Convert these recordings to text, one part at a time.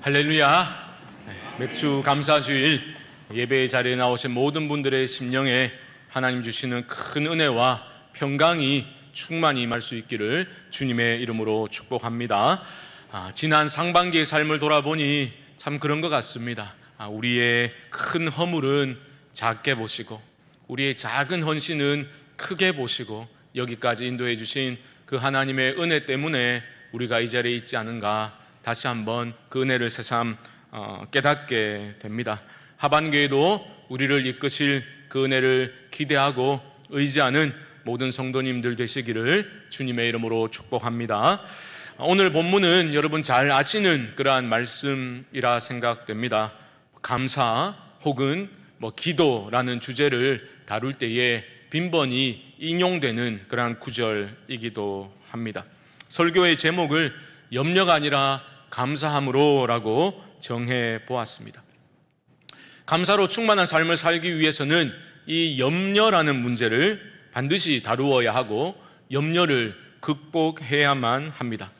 할렐루야. 맥주 감사주일 예배의 자리에 나오신 모든 분들의 심령에 하나님 주시는 큰 은혜와 평강이 충만히 임할 수 있기를 주님의 이름으로 축복합니다. 지난 상반기의 삶을 돌아보니 참 그런 것 같습니다. 우리의 큰 허물은 작게 보시고 우리의 작은 헌신은 크게 보시고 여기까지 인도해 주신 그 하나님의 은혜 때문에 우리가 이 자리에 있지 않은가, 다시 한번 그 은혜를 새삼 깨닫게 됩니다. 하반기에도 우리를 이끄실 그 은혜를 기대하고 의지하는 모든 성도님들 되시기를 주님의 이름으로 축복합니다. 오늘 본문은 여러분 잘 아시는 그러한 말씀이라 생각됩니다. 감사 혹은 기도라는 주제를 다룰 때에 빈번히 인용되는 그러한 구절이기도 합니다. 설교의 제목을 염려가 아니라 감사함으로라고 정해 보았습니다. 감사로 충만한 삶을 살기 위해서는 이 염려라는 문제를 반드시 다루어야 하고 염려를 극복해야만 합니다.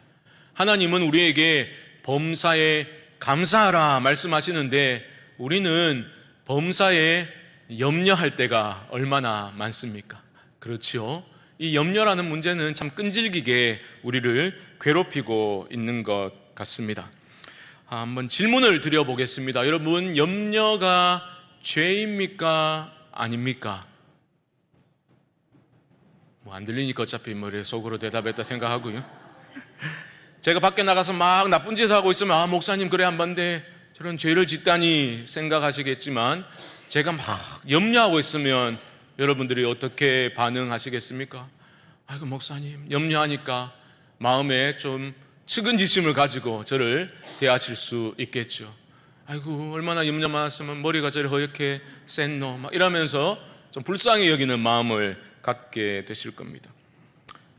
하나님은 우리에게 범사에 감사하라 말씀하시는데 우리는 범사에 염려할 때가 얼마나 많습니까? 그렇지요. 이 염려라는 문제는 참 끈질기게 우리를 괴롭히고 있는 것 같습니다. 한번 질문을 드려보겠습니다. 여러분, 염려가 죄입니까? 아닙니까? 안 들리니까 어차피 속으로 대답했다 생각하고요. 제가 밖에 나가서 막 나쁜 짓을 하고 있으면 목사님 그래 한 번데 저런 죄를 짓다니 생각하시겠지만, 제가 막 염려하고 있으면 여러분들이 어떻게 반응하시겠습니까? 아이고 목사님 염려하니까 마음에 좀 측은지심을 가지고 저를 대하실 수 있겠죠. 아이고 얼마나 염려 많았으면 머리가 저리 허옇게 쎘노 막 이러면서 좀 불쌍히 여기는 마음을 갖게 되실 겁니다.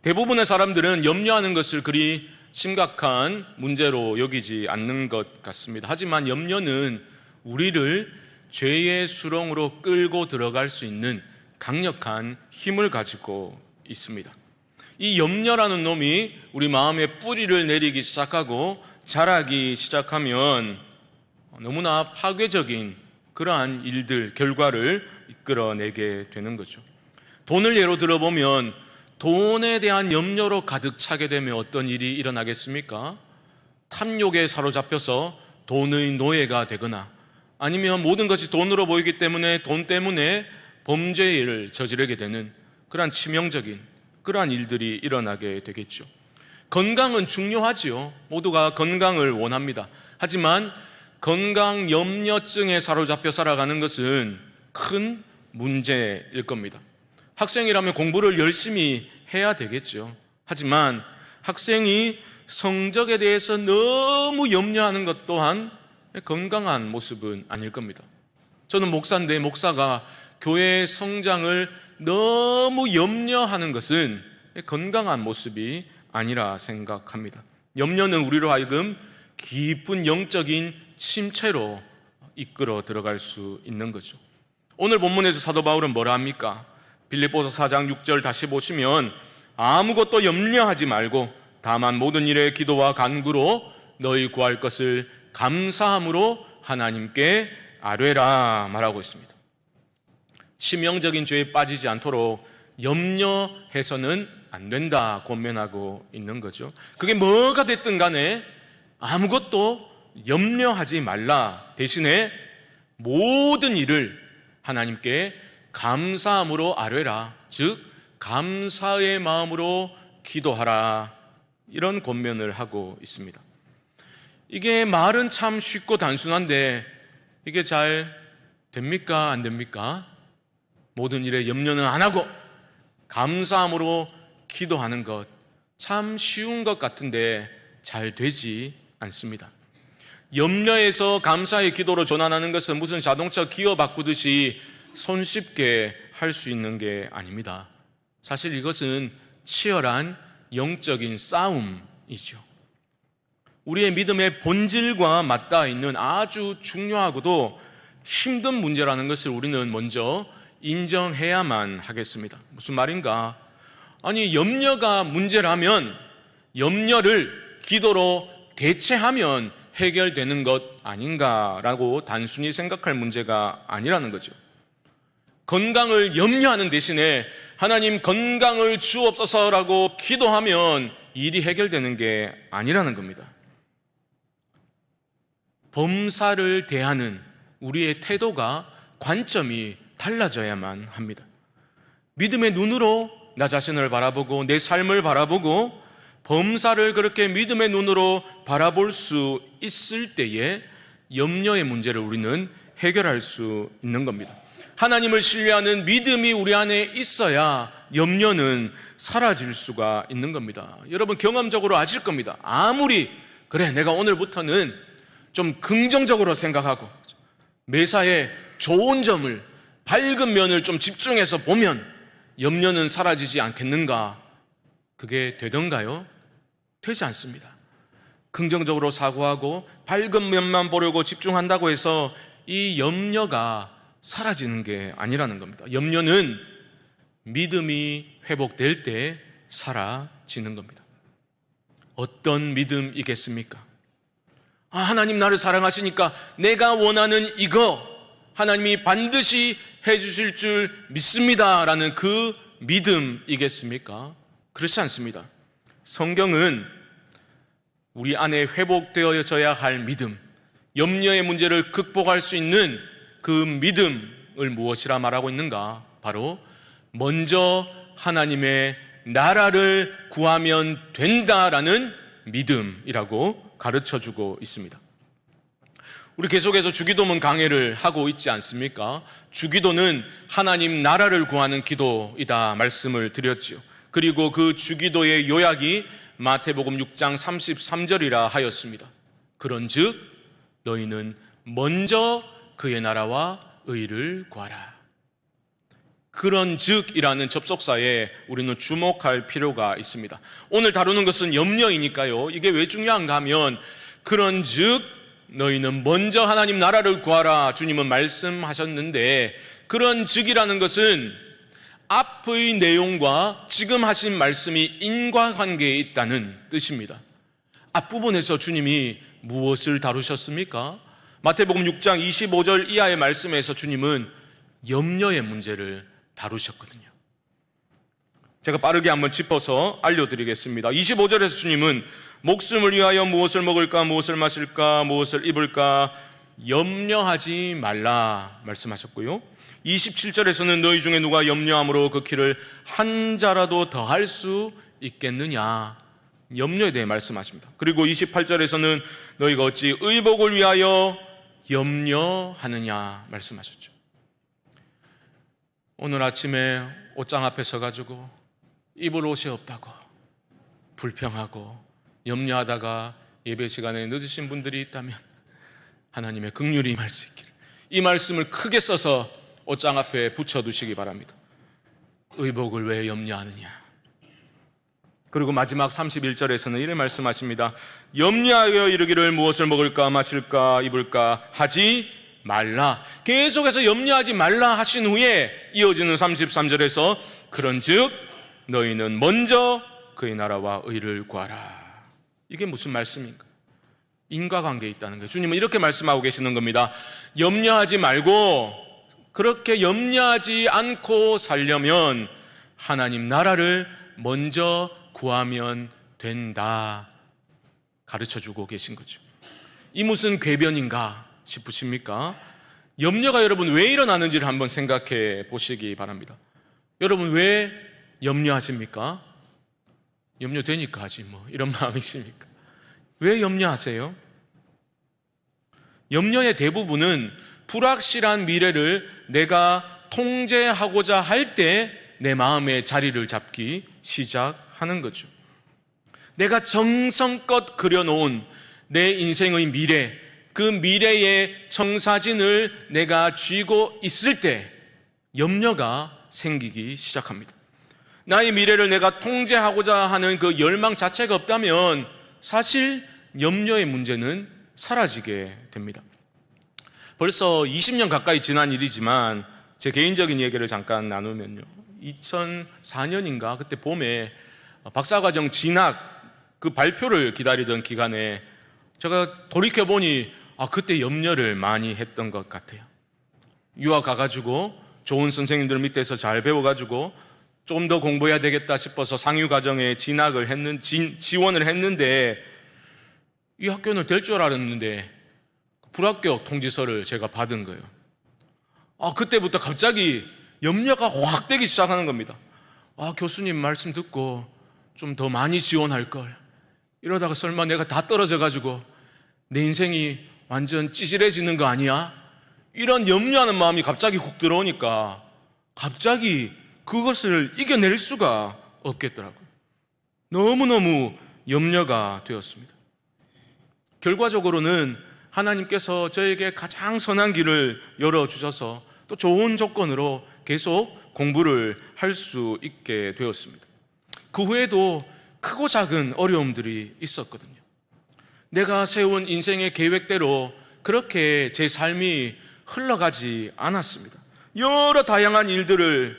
대부분의 사람들은 염려하는 것을 그리 심각한 문제로 여기지 않는 것 같습니다. 하지만 염려는 우리를 죄의 수렁으로 끌고 들어갈 수 있는 강력한 힘을 가지고 있습니다. 이 염려라는 놈이 우리 마음에 뿌리를 내리기 시작하고 자라기 시작하면 너무나 파괴적인 그러한 일들, 결과를 이끌어내게 되는 거죠. 돈을 예로 들어보면 돈에 대한 염려로 가득 차게 되면 어떤 일이 일어나겠습니까? 탐욕에 사로잡혀서 돈의 노예가 되거나, 아니면 모든 것이 돈으로 보이기 때문에 돈 때문에 범죄를 저지르게 되는 그러한 치명적인 그러한 일들이 일어나게 되겠죠. 건강은 중요하지요. 모두가 건강을 원합니다. 하지만 건강 염려증에 사로잡혀 살아가는 것은 큰 문제일 겁니다. 학생이라면 공부를 열심히 해야 되겠죠. 하지만 학생이 성적에 대해서 너무 염려하는 것 또한 건강한 모습은 아닐 겁니다. 저는 목사인데 목사가 교회의 성장을 너무 염려하는 것은 건강한 모습이 아니라 생각합니다. 염려는 우리로 하여금 깊은 영적인 침체로 이끌어 들어갈 수 있는 거죠. 오늘 본문에서 사도 바울은 뭐라 합니까? 빌립보서 4장 6절 다시 보시면 아무것도 염려하지 말고 다만 모든 일에 기도와 간구로 너희 구할 것을 감사함으로 하나님께 아뢰라 말하고 있습니다. 치명적인 죄에 빠지지 않도록 염려해서는 안 된다 권면하고 있는 거죠. 그게 뭐가 됐든 간에 아무것도 염려하지 말라. 대신에 모든 일을 하나님께 감사함으로 아뢰라. 즉 감사의 마음으로 기도하라. 이런 권면을 하고 있습니다. 이게 말은 참 쉽고 단순한데 이게 잘 됩니까? 안 됩니까? 모든 일에 염려는 안 하고 감사함으로 기도하는 것, 참 쉬운 것 같은데 잘 되지 않습니다. 염려에서 감사의 기도로 전환하는 것은 무슨 자동차 기어 바꾸듯이 손쉽게 할 수 있는 게 아닙니다. 사실 이것은 치열한 영적인 싸움이죠. 우리의 믿음의 본질과 맞닿아 있는 아주 중요하고도 힘든 문제라는 것을 우리는 먼저 인정해야만 하겠습니다. 무슨 말인가? 아니, 염려가 문제라면 염려를 기도로 대체하면 해결되는 것 아닌가라고 단순히 생각할 문제가 아니라는 거죠. 건강을 염려하는 대신에 하나님 건강을 주옵소서라고 기도하면 일이 해결되는 게 아니라는 겁니다. 범사를 대하는 우리의 태도가, 관점이 달라져야만 합니다. 믿음의 눈으로 나 자신을 바라보고 내 삶을 바라보고 범사를 그렇게 믿음의 눈으로 바라볼 수 있을 때에 염려의 문제를 우리는 해결할 수 있는 겁니다. 하나님을 신뢰하는 믿음이 우리 안에 있어야 염려는 사라질 수가 있는 겁니다. 여러분 경험적으로 아실 겁니다. 아무리 그래 내가 오늘부터는 좀 긍정적으로 생각하고 매사에 좋은 점을, 밝은 면을 좀 집중해서 보면 염려는 사라지지 않겠는가? 그게 되던가요? 되지 않습니다. 긍정적으로 사고하고 밝은 면만 보려고 집중한다고 해서 이 염려가 사라지는 게 아니라는 겁니다. 염려는 믿음이 회복될 때 사라지는 겁니다. 어떤 믿음이겠습니까? 하나님 나를 사랑하시니까 내가 원하는 이거 하나님이 반드시 해주실 줄 믿습니다라는 그 믿음이겠습니까? 그렇지 않습니다. 성경은 우리 안에 회복되어져야 할 믿음, 염려의 문제를 극복할 수 있는 그 믿음을 무엇이라 말하고 있는가? 바로 먼저 하나님의 나라를 구하면 된다라는 믿음이라고 가르쳐주고 있습니다. 우리 계속해서 주기도문 강해를 하고 있지 않습니까? 주기도는 하나님 나라를 구하는 기도이다 말씀을 드렸지요. 그리고 그 주기도의 요약이 마태복음 6장 33절이라 하였습니다. 그런즉 너희는 먼저 그의 나라와 의를 구하라. 그런즉이라는 접속사에 우리는 주목할 필요가 있습니다. 오늘 다루는 것은 염려이니까요. 이게 왜 중요한가 하면 그런즉 너희는 먼저 하나님 나라를 구하라 주님은 말씀하셨는데, 그런즉이라는 것은 앞의 내용과 지금 하신 말씀이 인과관계에 있다는 뜻입니다. 앞부분에서 주님이 무엇을 다루셨습니까? 마태복음 6장 25절 이하의 말씀에서 주님은 염려의 문제를 다루셨거든요. 제가 빠르게 한번 짚어서 알려드리겠습니다. 25절에서 주님은 목숨을 위하여 무엇을 먹을까, 무엇을 마실까, 무엇을 입을까 염려하지 말라 말씀하셨고요. 27절에서는 너희 중에 누가 염려함으로 그 키를 한 자라도 더할 수 있겠느냐 염려에 대해 말씀하십니다. 그리고 28절에서는 너희가 어찌 의복을 위하여 염려하느냐 말씀하셨죠. 오늘 아침에 옷장 앞에 서가지고 입을 옷이 없다고 불평하고 염려하다가 예배 시간에 늦으신 분들이 있다면 하나님의 긍휼이 임할 수 있기를, 이 말씀을 크게 써서 옷장 앞에 붙여두시기 바랍니다. 의복을 왜 염려하느냐. 그리고 마지막 31절에서는 이렇게 말씀하십니다. 염려하여 이르기를 무엇을 먹을까 마실까 입을까 하지 말라. 계속해서 염려하지 말라 하신 후에 이어지는 33절에서 그런즉 너희는 먼저 그의 나라와 의를 구하라. 이게 무슨 말씀인가? 인과관계에 있다는 거예요. 주님은 이렇게 말씀하고 계시는 겁니다. 염려하지 말고, 그렇게 염려하지 않고 살려면 하나님 나라를 먼저 구하면 된다 가르쳐주고 계신 거죠. 이 무슨 궤변인가 싶으십니까? 염려가 여러분 왜 일어나는지를 한번 생각해 보시기 바랍니다. 여러분 왜 염려하십니까? 염려되니까 하지 뭐 이런 마음이십니까? 왜 염려하세요? 염려의 대부분은 불확실한 미래를 내가 통제하고자 할 때 내 마음의 자리를 잡기 시작하는 거죠. 내가 정성껏 그려놓은 내 인생의 미래, 그 미래의 청사진을 내가 쥐고 있을 때 염려가 생기기 시작합니다. 나의 미래를 내가 통제하고자 하는 그 열망 자체가 없다면 사실 염려의 문제는 사라지게 됩니다. 벌써 20년 가까이 지난 일이지만 제 개인적인 얘기를 잠깐 나누면요, 2004년인가 그때 봄에 박사과정 진학 그 발표를 기다리던 기간에 제가 돌이켜보니 그때 염려를 많이 했던 것 같아요. 유학 가가지고 좋은 선생님들 밑에서 잘 배워가지고 좀 더 공부해야 되겠다 싶어서 상유과정에 지원을 했는데 이 학교는 될 줄 알았는데 불합격 통지서를 제가 받은 거예요. 그때부터 갑자기 염려가 확 되기 시작하는 겁니다. 교수님 말씀 듣고 좀 더 많이 지원할 걸. 이러다가 설마 내가 다 떨어져가지고 내 인생이 완전 찌질해지는 거 아니야? 이런 염려하는 마음이 갑자기 훅 들어오니까 갑자기 그것을 이겨낼 수가 없겠더라고요. 너무너무 염려가 되었습니다. 결과적으로는 하나님께서 저에게 가장 선한 길을 열어주셔서 또 좋은 조건으로 계속 공부를 할 수 있게 되었습니다. 그 후에도 크고 작은 어려움들이 있었거든요. 내가 세운 인생의 계획대로 그렇게 제 삶이 흘러가지 않았습니다. 여러 다양한 일들을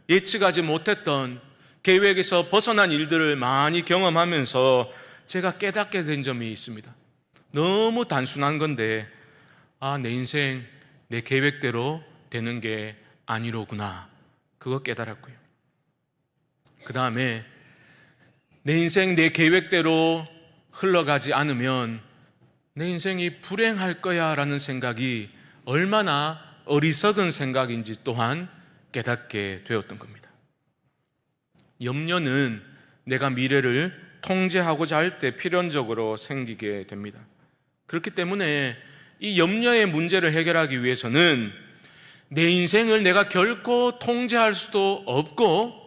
예측하지 못했던 계획에서 벗어난 일들을 많이 경험하면서 제가 깨닫게 된 점이 있습니다. 너무 단순한 건데 내 인생 내 계획대로 되는 게 아니로구나. 그거 깨달았고요. 그 다음에 내 인생 내 계획대로 흘러가지 않으면 내 인생이 불행할 거야 라는 생각이 얼마나 어리석은 생각인지 또한 깨닫게 되었던 겁니다. 염려는 내가 미래를 통제하고자 할 때 필연적으로 생기게 됩니다. 그렇기 때문에 이 염려의 문제를 해결하기 위해서는 내 인생을 내가 결코 통제할 수도 없고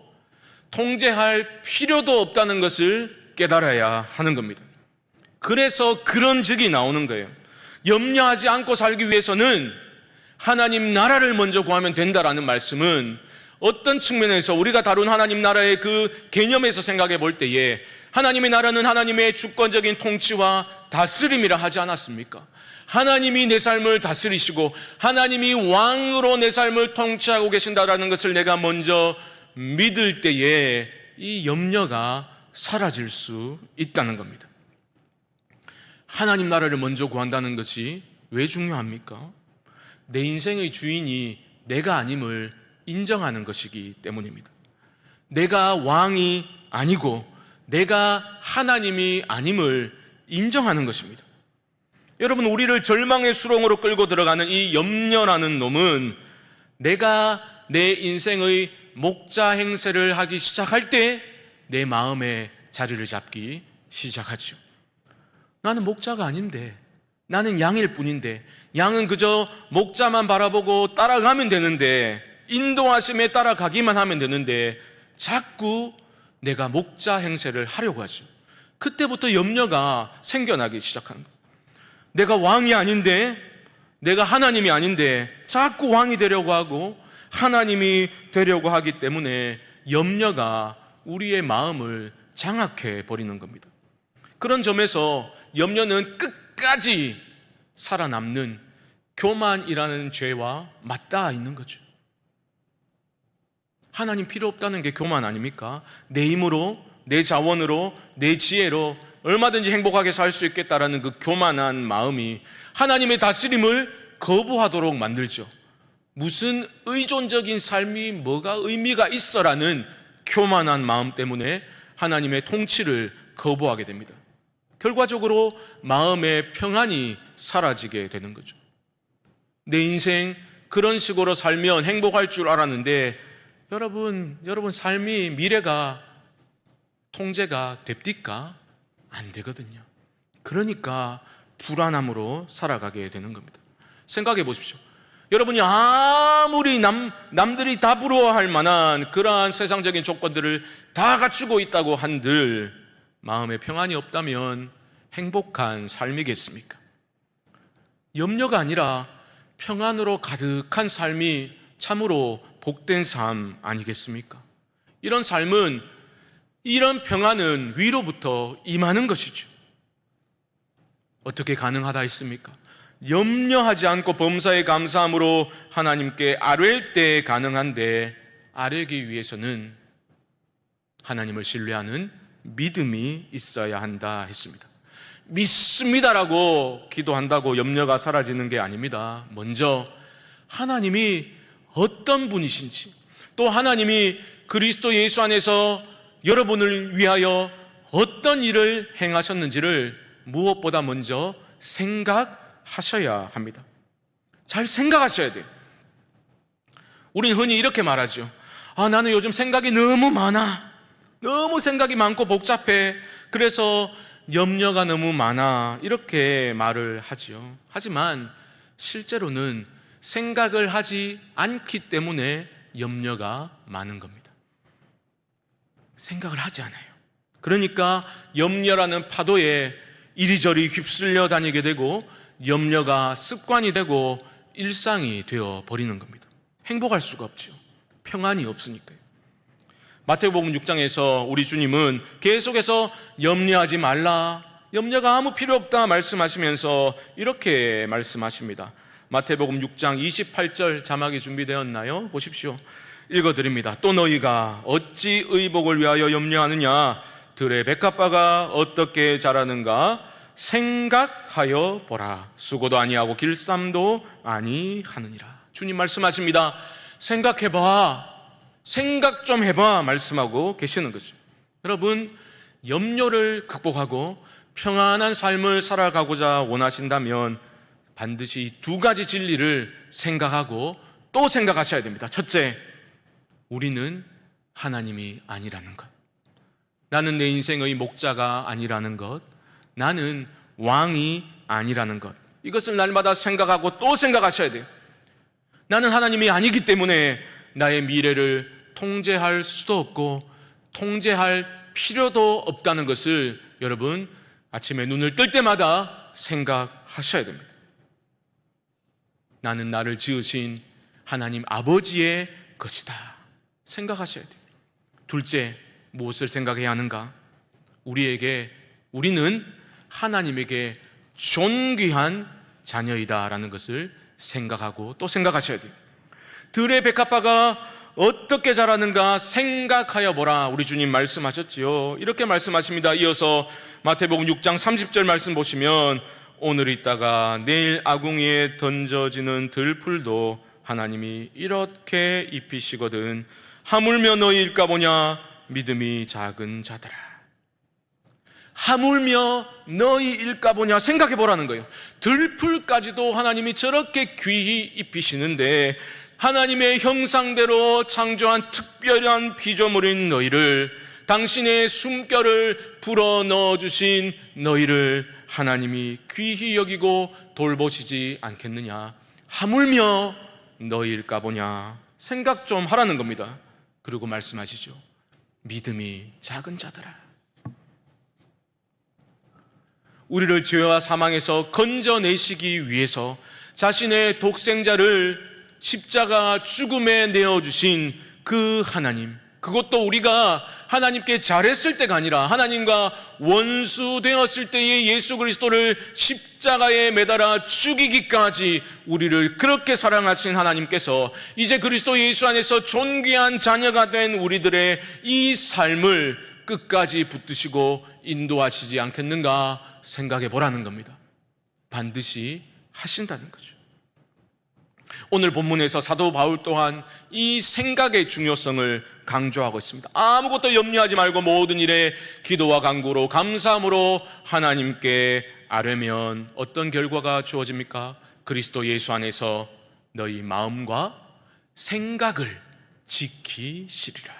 통제할 필요도 없다는 것을 깨달아야 하는 겁니다. 그래서 그런 즉이 나오는 거예요. 염려하지 않고 살기 위해서는 하나님 나라를 먼저 구하면 된다라는 말씀은 어떤 측면에서 우리가 다룬 하나님 나라의 그 개념에서 생각해 볼 때에 하나님의 나라는 하나님의 주권적인 통치와 다스림이라 하지 않았습니까? 하나님이 내 삶을 다스리시고 하나님이 왕으로 내 삶을 통치하고 계신다라는 것을 내가 먼저 믿을 때에 이 염려가 사라질 수 있다는 겁니다. 하나님 나라를 먼저 구한다는 것이 왜 중요합니까? 내 인생의 주인이 내가 아님을 인정하는 것이기 때문입니다. 내가 왕이 아니고 내가 하나님이 아님을 인정하는 것입니다. 여러분, 우리를 절망의 수렁으로 끌고 들어가는 이 염려라는 놈은 내가 내 인생의 목자 행세를 하기 시작할 때 내 마음에 자리를 잡기 시작하죠. 나는 목자가 아닌데, 나는 양일 뿐인데, 양은 그저 목자만 바라보고 따라가면 되는데, 인도하심에 따라가기만 하면 되는데 자꾸 내가 목자 행세를 하려고 하죠. 그때부터 염려가 생겨나기 시작하는 거예요. 내가 왕이 아닌데, 내가 하나님이 아닌데 자꾸 왕이 되려고 하고 하나님이 되려고 하기 때문에 염려가 우리의 마음을 장악해 버리는 겁니다. 그런 점에서 염려는 끝까지 살아남는 교만이라는 죄와 맞닿아 있는 거죠. 하나님 필요 없다는 게 교만 아닙니까? 내 힘으로, 내 자원으로, 내 지혜로 얼마든지 행복하게 살 수 있겠다라는 그 교만한 마음이 하나님의 다스림을 거부하도록 만들죠. 무슨 의존적인 삶이 뭐가 의미가 있어라는 교만한 마음 때문에 하나님의 통치를 거부하게 됩니다. 결과적으로 마음의 평안이 사라지게 되는 거죠. 내 인생 그런 식으로 살면 행복할 줄 알았는데 여러분 삶이 미래가 통제가 됩니까? 안 되거든요. 그러니까 불안함으로 살아가게 되는 겁니다. 생각해 보십시오. 여러분이 아무리 남들이 다 부러워할 만한 그러한 세상적인 조건들을 다 갖추고 있다고 한들 마음에 평안이 없다면 행복한 삶이겠습니까? 염려가 아니라 평안으로 가득한 삶이 참으로 복된 삶 아니겠습니까? 이런 삶은, 이런 평안은 위로부터 임하는 것이죠. 어떻게 가능하다 했습니까? 염려하지 않고 범사에 감사함으로 하나님께 아뢰일 때 가능한데, 아뢰기 위해서는 하나님을 신뢰하는 믿음이 있어야 한다 했습니다. 믿습니다라고 기도한다고 염려가 사라지는 게 아닙니다. 먼저 하나님이 어떤 분이신지, 또 하나님이 그리스도 예수 안에서 여러분을 위하여 어떤 일을 행하셨는지를 무엇보다 먼저 생각하셔야 합니다. 잘 생각하셔야 돼요. 우린 흔히 이렇게 말하죠. 나는 요즘 생각이 너무 많아. 너무 생각이 많고 복잡해. 그래서 염려가 너무 많아. 이렇게 말을 하지요. 하지만 실제로는 생각을 하지 않기 때문에 염려가 많은 겁니다. 생각을 하지 않아요. 그러니까 염려라는 파도에 이리저리 휩쓸려 다니게 되고 염려가 습관이 되고 일상이 되어 버리는 겁니다. 행복할 수가 없죠. 평안이 없으니까요. 마태복음 6장에서 우리 주님은 계속해서 염려하지 말라, 염려가 아무 필요 없다 말씀하시면서 이렇게 말씀하십니다. 마태복음 6장 28절 자막이 준비되었나요? 보십시오. 읽어드립니다. 또 너희가 어찌 의복을 위하여 염려하느냐? 들의 백합화가 어떻게 자라는가? 생각하여 보라. 수고도 아니하고 길쌈도 아니하느니라. 주님 말씀하십니다. 생각해봐. 생각 좀 해봐. 말씀하고 계시는 거죠. 여러분, 염려를 극복하고 평안한 삶을 살아가고자 원하신다면 반드시 이 두 가지 진리를 생각하고 또 생각하셔야 됩니다. 첫째, 우리는 하나님이 아니라는 것. 나는 내 인생의 목자가 아니라는 것. 나는 왕이 아니라는 것. 이것을 날마다 생각하고 또 생각하셔야 돼요. 나는 하나님이 아니기 때문에 나의 미래를 통제할 수도 없고 통제할 필요도 없다는 것을 여러분 아침에 눈을 뜰 때마다 생각하셔야 됩니다. 나는 나를 지으신 하나님 아버지의 것이다. 생각하셔야 돼요. 둘째, 무엇을 생각해야 하는가? 우리는 하나님에게 존귀한 자녀이다라는 것을 생각하고 또 생각하셔야 돼요. 들의 백합화가 어떻게 자라는가 생각하여 보라. 우리 주님 말씀하셨지요. 이렇게 말씀하십니다. 이어서 마태복음 6장 30절 말씀 보시면 오늘 있다가 내일 아궁이에 던져지는 들풀도 하나님이 이렇게 입히시거든 하물며 너희일까 보냐 믿음이 작은 자들아. 하물며 너희일까 보냐 생각해 보라는 거예요. 들풀까지도 하나님이 저렇게 귀히 입히시는데 하나님의 형상대로 창조한 특별한 피조물인 너희를, 당신의 숨결을 불어넣어 주신 너희를 하나님이 귀히 여기고 돌보시지 않겠느냐. 하물며 너희일까 보냐 생각 좀 하라는 겁니다. 그리고 말씀하시죠. 믿음이 작은 자들아. 우리를 죄와 사망에서 건져내시기 위해서 자신의 독생자를 십자가 죽음에 내어주신 그 하나님, 그것도 우리가 하나님께 잘했을 때가 아니라 하나님과 원수되었을 때의 예수 그리스도를 십자가에 매달아 죽이기까지 우리를 그렇게 사랑하신 하나님께서 이제 그리스도 예수 안에서 존귀한 자녀가 된 우리들의 이 삶을 끝까지 붙드시고 인도하시지 않겠는가 생각해 보라는 겁니다. 반드시 하신다는 거죠. 오늘 본문에서 사도 바울 또한 이 생각의 중요성을 강조하고 있습니다. 아무것도 염려하지 말고 모든 일에 기도와 간구로 감사함으로 하나님께 아뢰면 어떤 결과가 주어집니까? 그리스도 예수 안에서 너희 마음과 생각을 지키시리라.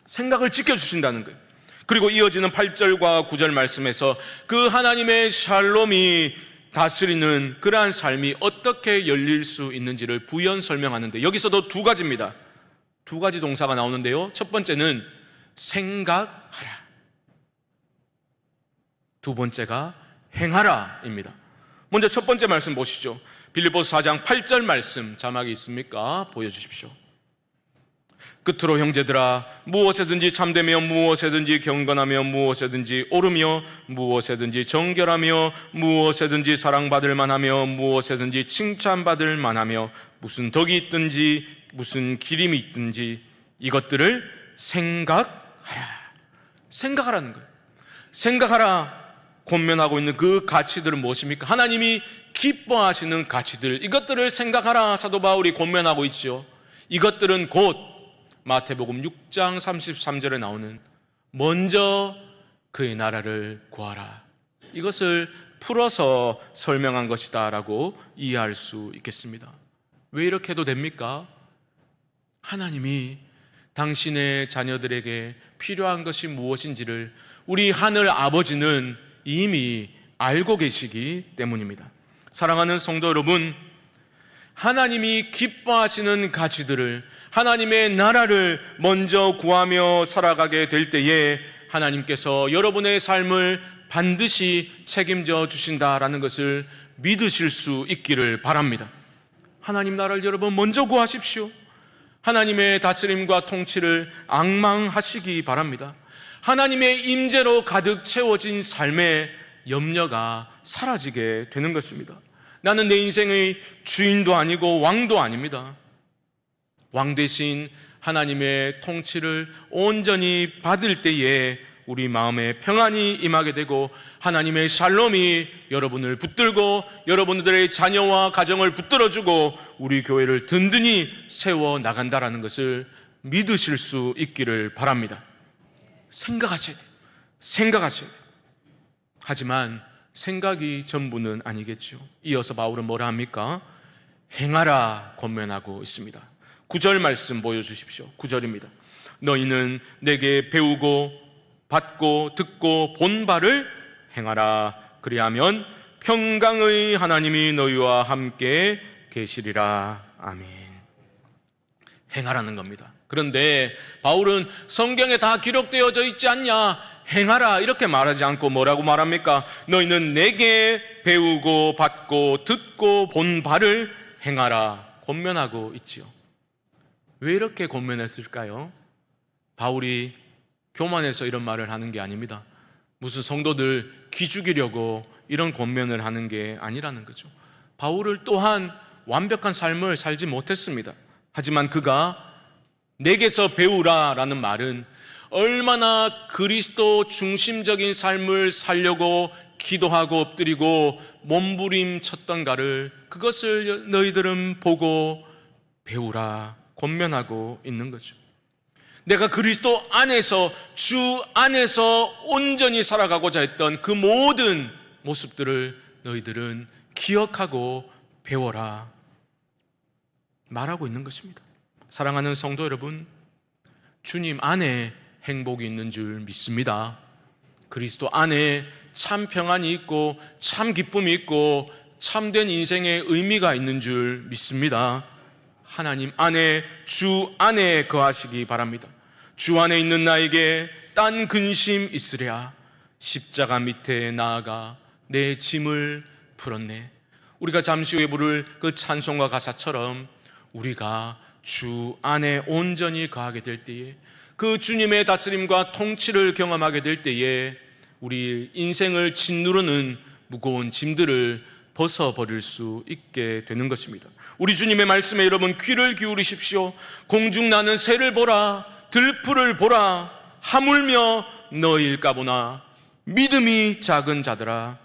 생각을 지켜주신다는 거예요. 그리고 이어지는 8절과 9절 말씀에서 그 하나님의 샬롬이 다스리는 그러한 삶이 어떻게 열릴 수 있는지를 부연 설명하는데 여기서도 두 가지입니다. 두 가지 동사가 나오는데요. 첫 번째는 생각하라. 두 번째가 행하라입니다. 먼저 첫 번째 말씀 보시죠. 빌립보서 4장 8절 말씀 자막이 있습니까? 보여주십시오. 끝으로 형제들아 무엇에든지 참되며 무엇에든지 경건하며 무엇에든지 옳으며 무엇에든지 정결하며 무엇에든지 사랑받을 만하며 무엇에든지 칭찬받을 만하며 무슨 덕이 있든지 무슨 기림이 있든지 이것들을 생각하라. 생각하라는 거예요. 생각하라. 권면하고 있는 그 가치들은 무엇입니까? 하나님이 기뻐하시는 가치들, 이것들을 생각하라 사도 바울이 권면하고 있죠. 이것들은 곧 마태복음 6장 33절에 나오는 먼저 그의 나라를 구하라, 이것을 풀어서 설명한 것이다 라고 이해할 수 있겠습니다. 왜 이렇게 해도 됩니까? 하나님이 당신의 자녀들에게 필요한 것이 무엇인지를 우리 하늘 아버지는 이미 알고 계시기 때문입니다. 사랑하는 성도 여러분, 하나님이 기뻐하시는 가치들을, 하나님의 나라를 먼저 구하며 살아가게 될 때에 하나님께서 여러분의 삶을 반드시 책임져 주신다라는 것을 믿으실 수 있기를 바랍니다. 하나님 나라를 여러분 먼저 구하십시오. 하나님의 다스림과 통치를 앙망하시기 바랍니다. 하나님의 임재로 가득 채워진 삶의 염려가 사라지게 되는 것입니다. 나는 내 인생의 주인도 아니고 왕도 아닙니다. 왕 대신 하나님의 통치를 온전히 받을 때에 우리 마음에 평안이 임하게 되고 하나님의 샬롬이 여러분을 붙들고 여러분들의 자녀와 가정을 붙들어주고 우리 교회를 든든히 세워나간다는 것을 믿으실 수 있기를 바랍니다. 생각하셔야 돼요. 생각하셔야 돼요. 하지만 생각이 전부는 아니겠죠. 이어서 바울은 뭐라 합니까? 행하라 권면하고 있습니다. 9절 말씀 보여주십시오. 9절입니다. 너희는 내게 배우고 받고 듣고 본 바를 행하라. 그리하면 평강의 하나님이 너희와 함께 계시리라. 아멘. 행하라는 겁니다. 그런데 바울은 성경에 다 기록되어져 있지 않냐, 행하라 이렇게 말하지 않고 뭐라고 말합니까? 너희는 내게 배우고 받고 듣고 본 바를 행하라 권면하고 있지요. 왜 이렇게 권면했을까요? 바울이 교만해서 이런 말을 하는 게 아닙니다. 무슨 성도들 기죽이려고 이런 권면을 하는 게 아니라는 거죠. 바울을 또한 완벽한 삶을 살지 못했습니다. 하지만 그가 내게서 배우라라는 말은 얼마나 그리스도 중심적인 삶을 살려고 기도하고 엎드리고 몸부림쳤던가를, 그것을 너희들은 보고 배우라 권면하고 있는 거죠. 내가 그리스도 안에서, 주 안에서 온전히 살아가고자 했던 그 모든 모습들을 너희들은 기억하고 배워라 말하고 있는 것입니다. 사랑하는 성도 여러분, 주님 안에 행복이 있는 줄 믿습니다. 그리스도 안에 참 평안이 있고 참 기쁨이 있고 참된 인생의 의미가 있는 줄 믿습니다. 하나님 안에, 주 안에 거하시기 바랍니다. 주 안에 있는 나에게 딴 근심 있으랴. 십자가 밑에 나아가 내 짐을 풀었네. 우리가 잠시 후에 부를 그 찬송과 가사처럼 우리가 주 안에 온전히 거하게 될 때에, 그 주님의 다스림과 통치를 경험하게 될 때에 우리 인생을 짓누르는 무거운 짐들을 벗어버릴 수 있게 되는 것입니다. 우리 주님의 말씀에 여러분 귀를 기울이십시오. 공중 나는 새를 보라, 들풀을 보라, 하물며 너희일까 보나 믿음이 작은 자들아.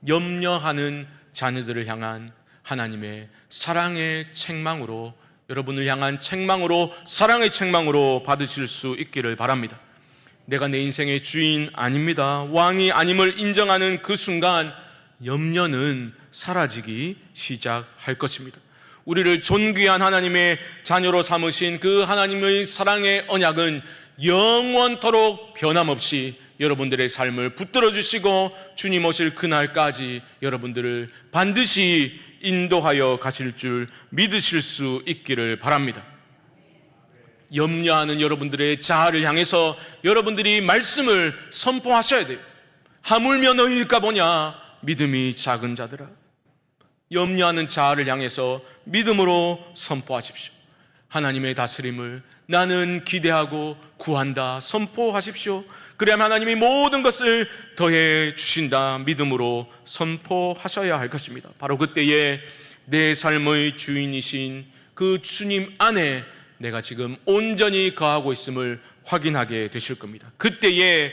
염려하는 자녀들을 향한 하나님의 사랑의 책망으로, 여러분을 향한 책망으로, 사랑의 책망으로 받으실 수 있기를 바랍니다. 내가 내 인생의 주인 아닙니다, 왕이 아님을 인정하는 그 순간 염려는 사라지기 시작할 것입니다. 우리를 존귀한 하나님의 자녀로 삼으신 그 하나님의 사랑의 언약은 영원토록 변함없이 여러분들의 삶을 붙들어 주시고 주님 오실 그날까지 여러분들을 반드시 인도하여 가실 줄 믿으실 수 있기를 바랍니다. 염려하는 여러분들의 자아를 향해서 여러분들이 말씀을 선포하셔야 돼요. 하물며 너희일까 보냐 믿음이 작은 자들아. 염려하는 자아를 향해서 믿음으로 선포하십시오. 하나님의 다스림을 나는 기대하고 구한다 선포하십시오. 그래야만 하나님이 모든 것을 더해 주신다 믿음으로 선포하셔야 할 것입니다. 바로 그때에 내 삶의 주인이신 그 주님 안에 내가 지금 온전히 거하고 있음을 확인하게 되실 겁니다. 그때에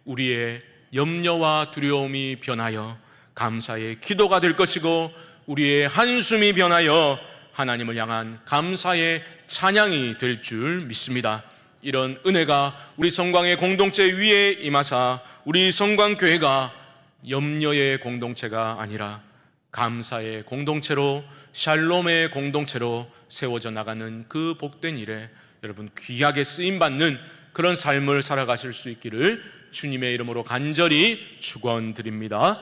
우리의 염려와 두려움이 변하여 감사의 기도가 될 것이고, 우리의 한숨이 변하여 하나님을 향한 감사의 찬양이 될 줄 믿습니다. 이런 은혜가 우리 성광의 공동체 위에 임하사 우리 성광교회가 염려의 공동체가 아니라 감사의 공동체로, 샬롬의 공동체로 세워져 나가는 그 복된 일에 여러분 귀하게 쓰임받는 그런 삶을 살아가실 수 있기를 주님의 이름으로 간절히 축원드립니다.